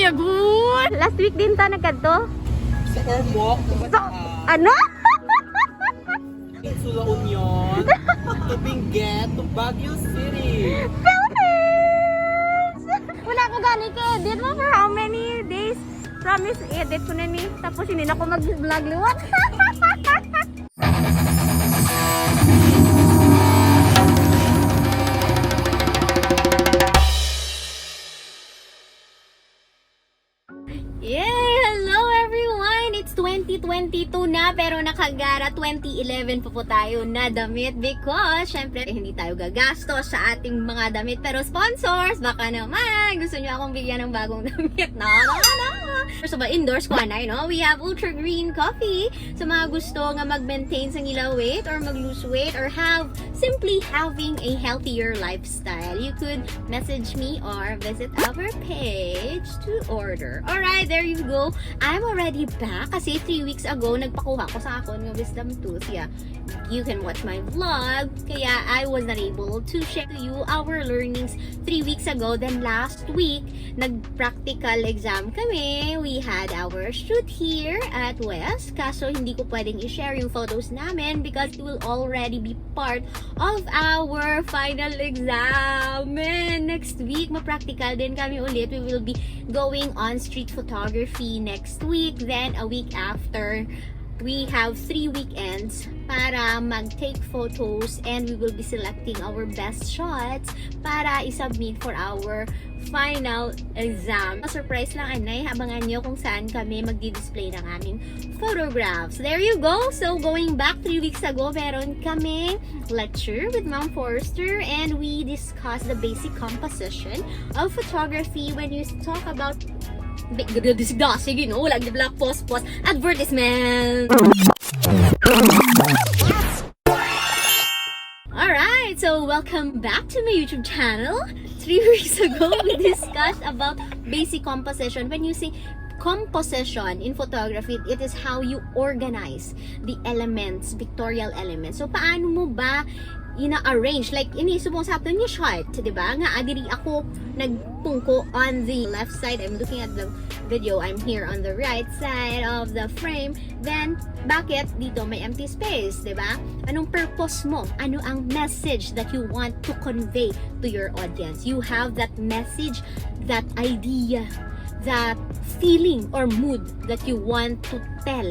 niya, good. Last week din ta nagkadto. Sa Ormoc, So, ano? Insula Union, to Benguet, to Baguio City. Philippines! Wala ko gani ka-edit mo for how many days? Promise, edit ko na ni. Tapos hindi na ako mag-vlog liwat. Yay! Hello everyone! It's 2022 na pero nakagara 2011 pa po tayo na damit because syempre hindi tayo gagastos sa ating mga damit pero sponsors baka naman gusto nyo akong bigyan ng bagong damit. No. First of all, indoors ko na, we have ultra green coffee sa mga gusto nga mag-maintain sa nila weight or mag-lose weight or simply having a healthier lifestyle. You could message me or visit our page to order. Alright, there you go. I'm already back kasi 3 weeks ago nagpakuha ko sa akon ng wisdom tooth. Yeah, you can watch my vlog. Kaya I was not able to share to you our learnings 3 weeks ago. Then last week, nag-practical exam kami. We had our shoot here at West. Kaso hindi ko pwedeng i-share yung photos namin because it will already be part of our final exam. And next week, ma-practical din kami ulit. We will be going on street photography next week. Then a week after, we have 3 weekends para mag-take photos and we will be selecting our best shots para isubmit for our final exam. Surprise lang, anay, habangan nyo kung saan kami magdi-display ng aming photographs. There you go! So, going back 3 weeks ago, meron kaming lecture with Ma'am Forrester and we discussed the basic composition of photography when you talk about sige, no? Wala black post advertisement. Alright, so welcome back to my YouTube channel. 3 weeks ago, we discussed about basic composition. When you say composition in photography, it is how you organize the elements, pictorial elements. So, paano mo ba ina-arrange? Like, inisubong sa atin yung shot, diba? Nga, adiri ako nagpungko on the left side. I'm looking at the video. I'm here on the right side of the frame. Then, bakit dito may empty space, diba? Anong purpose mo? Ano ang message that you want to convey to your audience? You have that message, that idea, that feeling or mood that you want to tell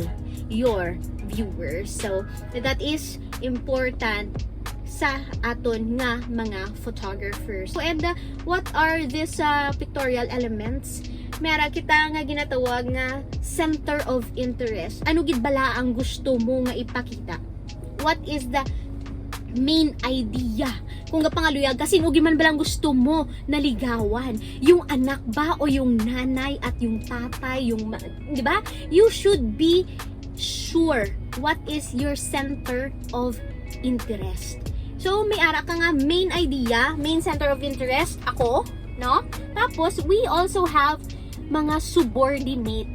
your viewers. So, that is important sa aton nga mga photographers. So, and what are these pictorial elements? Mera kita nga ginatawag nga center of interest. Ano gid bala ang gusto mo nga ipakita? What is the main idea? Kung gapangaluyag kasi nugi man balang gusto mo naligawan, yung anak ba o yung nanay at yung tatay, yung di ba? You should be sure what is your center of interest. So, may ara ka nga main idea, main center of interest, ako, no? Tapos, we also have mga subordinate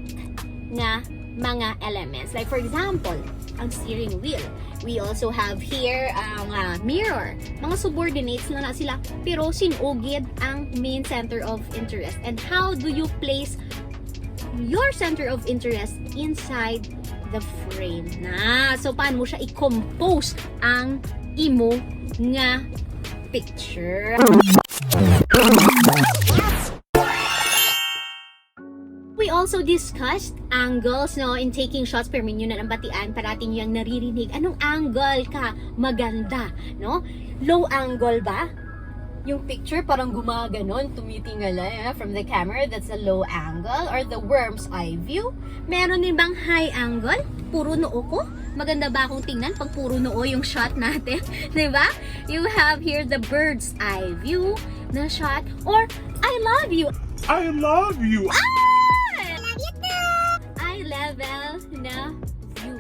na mga elements. Like, for example, ang steering wheel. We also have here ang mirror. Mga subordinates lang na sila, pero sinugid ang main center of interest. And how do you place your center of interest inside the frame na? So, paano mo siya i-compose ang imo nga picture? We also discussed angles, no, in taking shots. Pero minyo na ng batian, parating yung naririnig. Anong angle ka maganda, no? Low angle ba? Yung picture parang gumaganon, tumitingala from the camera, that's a low angle. Or the worm's eye view. Meron din bang high angle? Puro noo ko? Maganda ba akong tingnan pag puro noo yung shot natin? Diba? You have here the bird's eye view na shot. Or, I love you. I love you. I love you too. Eye level na view.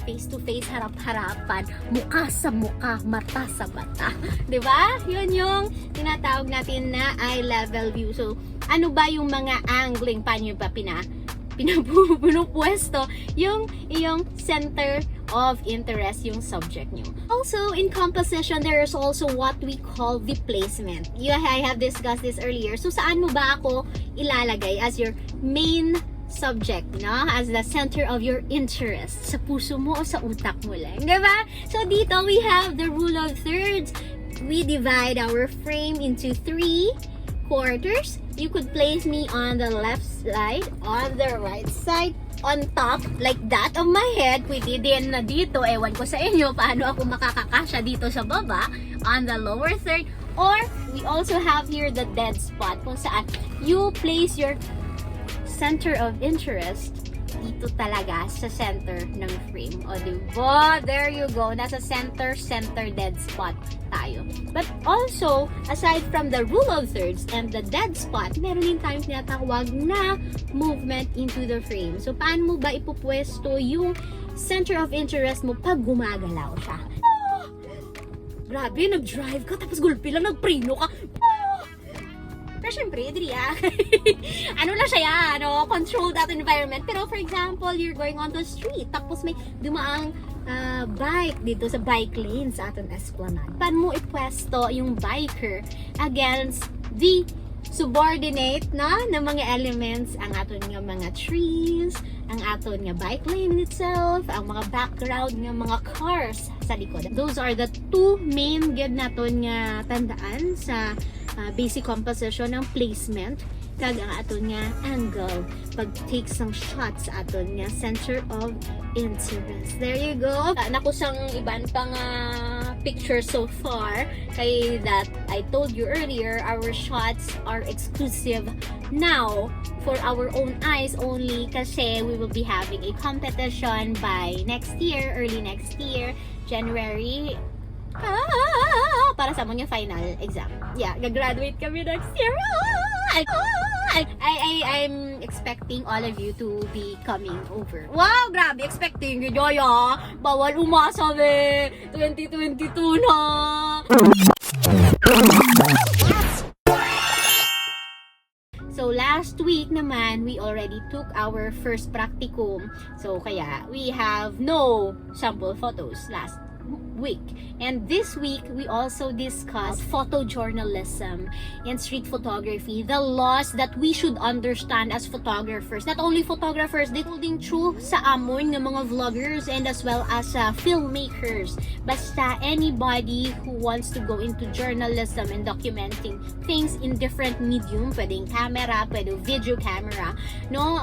Face to face, harap-harapan, mukha sa mukha, mata sa mata. Diba? Yun yung tinatawag natin na eye level view. So, ano ba yung mga angling? Paano yung pa pinupwesto yung iyong center of interest, yung subject nyo. Also, in composition, there is also what we call the placement. I have discussed this earlier. So, saan mo ba ako ilalagay as your main subject, no? As the center of your interest? Sa puso mo o sa utak mo lang, diba? So, dito we have the rule of thirds. We divide our frame into 3 quarters. You could place me on the left side, on the right side, on top, like that of my head. Pwede din na dito, ewan ko sa inyo paano ako makakakasya dito sa baba, on the lower third. Or, we also have here the dead spot, kung saan you place your center of interest dito talaga sa center ng frame. O, diba? There you go. Nasa center dead spot tayo. But also, aside from the rule of thirds and the dead spot, meron din tayong tinatawag na movement into the frame. So, paano mo ba ipupwesto yung center of interest mo pag gumagalaw siya? Oh, grabe, nag-drive ka, tapos gulpi lang, nagpreno ka. Pero syempre, ano lang siya, controlled that environment. Pero for example, you're going on the street, tapos may dumaang bike dito sa bike lane sa ating esplanade. Paano mo ipwesto yung biker against the subordinate na mga elements, ang aton nga mga trees, ang aton nga bike lane itself, ang mga background nga mga cars sa likod. Those are the 2 main good naton nga tandaan sa basic composition ng placement kag ang aton nga angle pag take some shots sa aton nga center of interest. There you go. Nakusang iban pang picture so far kay that I told you earlier, our shots are exclusive now for our own eyes only kasi we will be having a competition by next year, early next year, January, para sa among final exam. Yeah, gagraduate kami next year. I'm expecting all of you to be coming over. Wow, grabe, expecting yun, Joya. Bawal umasa, be. 2022 na. So, last week naman, we already took our first practicum. So, kaya, we have no sample photos last week. And this week, we also discussed photojournalism and street photography, the laws that we should understand as photographers. Not only photographers, they holding true sa amon ng mga vloggers and as well as filmmakers. Basta anybody who wants to go into journalism and documenting things in different medium, pwedeng camera, pwedeng video camera, no?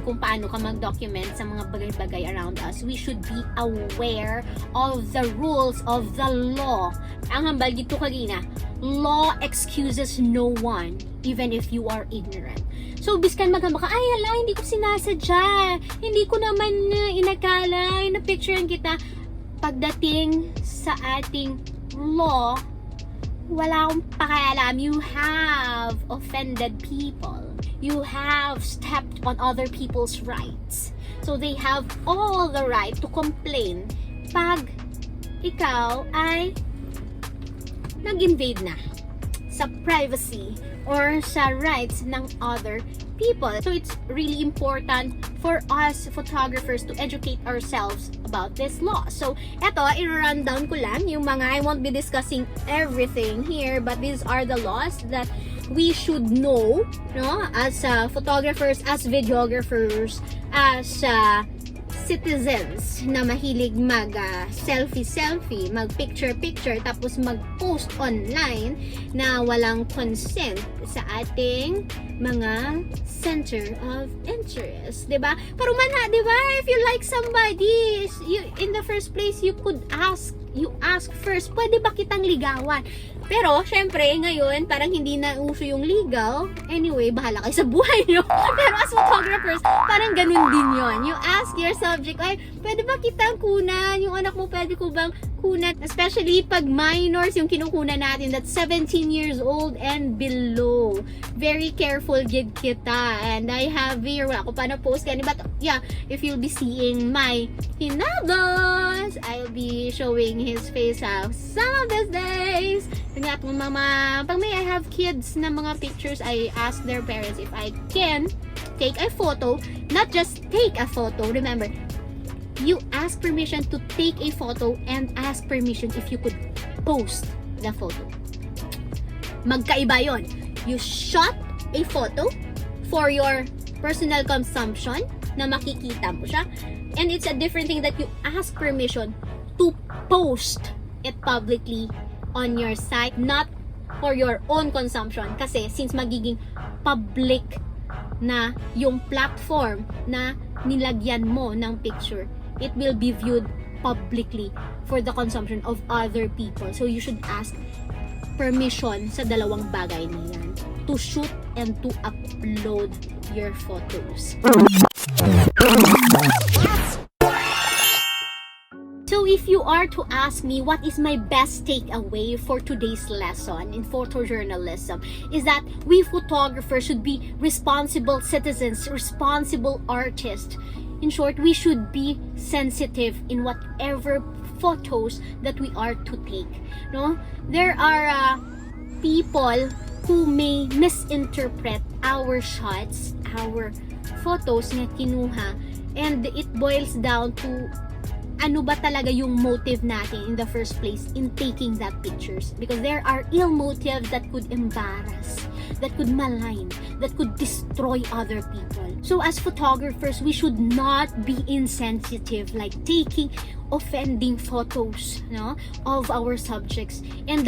Kung paano ka mag-document sa mga bagay-bagay around us, we should be aware of the rules of the law. Ang hambal dito kagina, law excuses no one, even if you are ignorant. So, biskan magamba ka, ay ala, hindi ko sinasadya, hindi ko naman inakala, na-picturean kita. Pagdating sa ating law, wala akong pakialam. You have offended people. You have stepped on other people's rights. So, they have all the right to complain pag ikaw ay nag-invade na sa privacy or sa rights ng other people. So it's really important for us photographers to educate ourselves about this law. So eto, i-rundown ko lang yung mga, I won't be discussing everything here, but these are the laws that we should know, no, as photographers, as videographers, as citizens na mahilig mag selfie, mag picture, tapos mag-post online na walang consent sa ating mga center of interest, 'di ba? Pero man, 'di ba? If you like somebody, in the first place you could ask first, pwede ba kitang ligawan? Pero, syempre, ngayon, parang hindi na uso yung legal. Anyway, bahala kayo sa buhay nyo. Pero as photographers, parang ganun din yon. You ask your subject, ay, pwede ba kitang kunan? Yung anak mo, pwede ko bang kunan? Especially pag minors, yung kinukunan natin, that's 17 years old and below. Very careful, gid kita. And I have here, wala ko pa na-post kanina. But, yeah, if you'll be seeing my hinabas, I'll be showing his face some of these days. Nga at mama, pag may I have kids na mga pictures, I ask their parents if I can take a photo, not just take a photo, remember, you ask permission to take a photo and ask permission if you could post the photo. Magkaiba yon. You shot a photo for your personal consumption na makikita mo siya, and it's a different thing that you ask permission to post it publicly on your site, not for your own consumption, kasi since magiging public na yung platform na nilagyan mo ng picture, it will be viewed publicly for the consumption of other people. So you should ask permission sa dalawang bagay na yan, to shoot and to upload your photos. So if you are to ask me what is my best takeaway for today's lesson in photojournalism, is that we photographers should be responsible citizens, responsible artists. In short, we should be sensitive in whatever photos that we are to take. No, there are people who may misinterpret our shots, our photos na kinuha, and it boils down to ano ba talaga yung motive natin in the first place in taking that pictures, because there are ill motives that could embarrass, that could malign, that could destroy other people. So as photographers, we should not be insensitive, like taking offending photos, no, of our subjects. And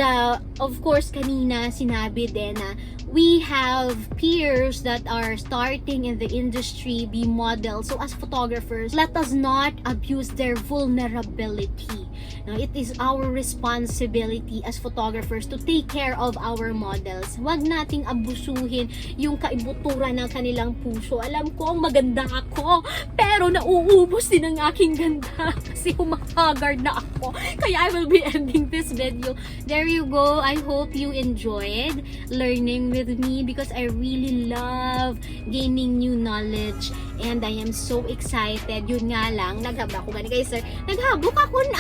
of course, kanina sinabi din na we have peers that are starting in the industry, be models. So as photographers, let us not abuse their vulnerability. Now, it is our responsibility as photographers to take care of our models. Huwag nating abusuhin yung kaibuturan ng kanilang puso. Alam ko, maganda ako, pero nauubos din ang aking ganda kasi humahagard na ako. Kaya I will be ending this video. There you go. I hope you enjoyed learning with me, because I really love gaining new knowledge and I am so excited. Yun nga lang, naghaba ko gani guys, sir. Naghabok akong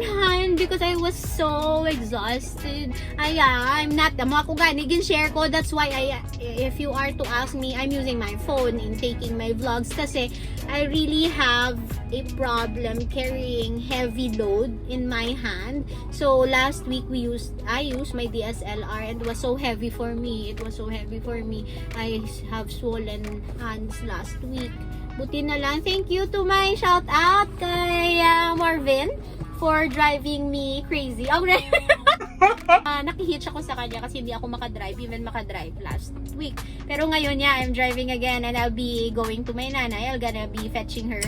hand because I was so exhausted. I'm not ako gani gin share ko. That's why if you are to ask me, I'm using my phone in taking my vlogs kasi I really have a problem carrying heavy load in my hand. So last week I used my DSLR and it was so heavy for me. I have swollen hands last week. Buti na lang. Thank you to my shout out kay Marvin for driving me crazy. Nakihitch ako sa kanya kasi hindi ako makadrive last week. Pero ngayon, I'm driving again and I'll be going to my nanay. I'm gonna be fetching her.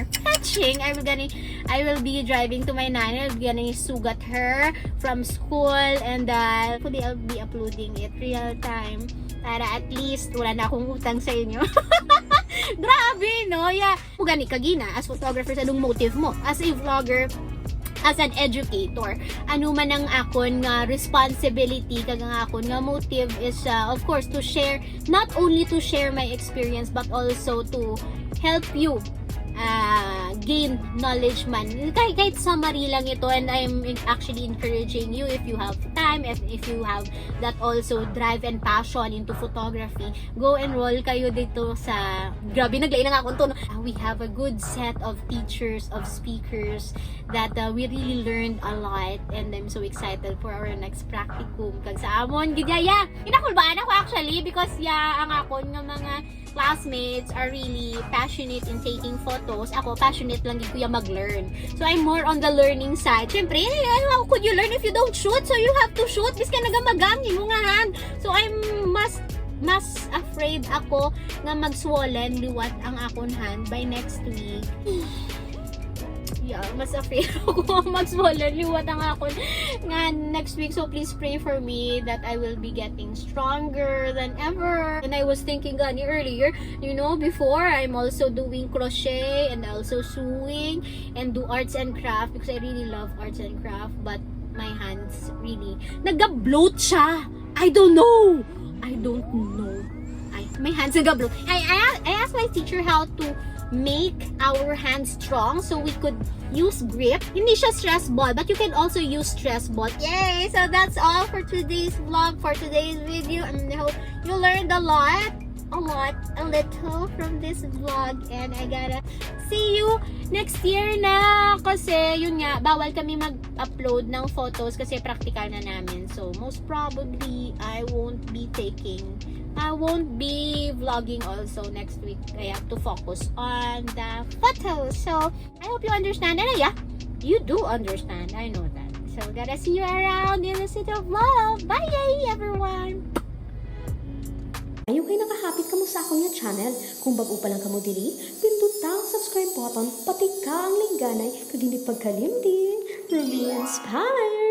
I will be driving to my nanay. I'm gonna sugat her from school and hopefully I'll be uploading it real time para at least wala na akong utang sa inyo. Grabe, no? Yeah. Gani kagina, as photographers, anong motive mo? As a vlogger, as an educator, ano man ang akon nga responsibility, kag ang akon nga motive is of course to share, not only to share my experience but also to help you gain knowledge man. Kahit summary lang ito, and I'm actually encouraging you, if you have time, if you have that also drive and passion into photography, go enroll kayo dito sa, grabe naglain na nga akong tono. We have a good set of teachers, of speakers that we really learned a lot, and I'm so excited for our next practicum kag sa amon gidaya. Inakulbaan ako actually because ang akon nga mga classmates are really passionate in taking photos. Ako, passionate lang kuya mag-learn. So, I'm more on the learning side. Siyempre, how could you learn if you don't shoot? So, you have to shoot. Bis ka nagamagang yung nga hand. So, I'm mas afraid ako nga mag-swollen liwat ang akong hand by next week. Mas afraid ako mag-swollen liwat ang akon nga next week. So please pray for me that I will be getting stronger than ever. And I was thinking gani earlier, before I'm also doing crochet and also sewing and do arts and craft because I really love arts and craft, but my hands really nag-bloat siya. I don't know. My hands nag-bloat. I asked my teacher how to make our hands strong so we could use grip. Hindi siya stress ball, but you can also use stress ball. Yay! So that's all for today's vlog, for today's video. I hope you learned a lot. a little from this vlog, and I gotta see you next year na, kasi yun nga, bawal kami mag-upload ng photos kasi practical na namin. So most probably I won't be vlogging also next week. I have to focus on the photos. So I hope you understand, and yeah, you do understand, I know that. So gotta see you around in the city of love. Bye everyone. Ayaw kayo nakahapit ka mo sa akong yung channel. Kung bago pa lang ka mo diri, pindot ang subscribe button, pati ka ang lingganay, kag hindi pagkalimdin. Remain inspired!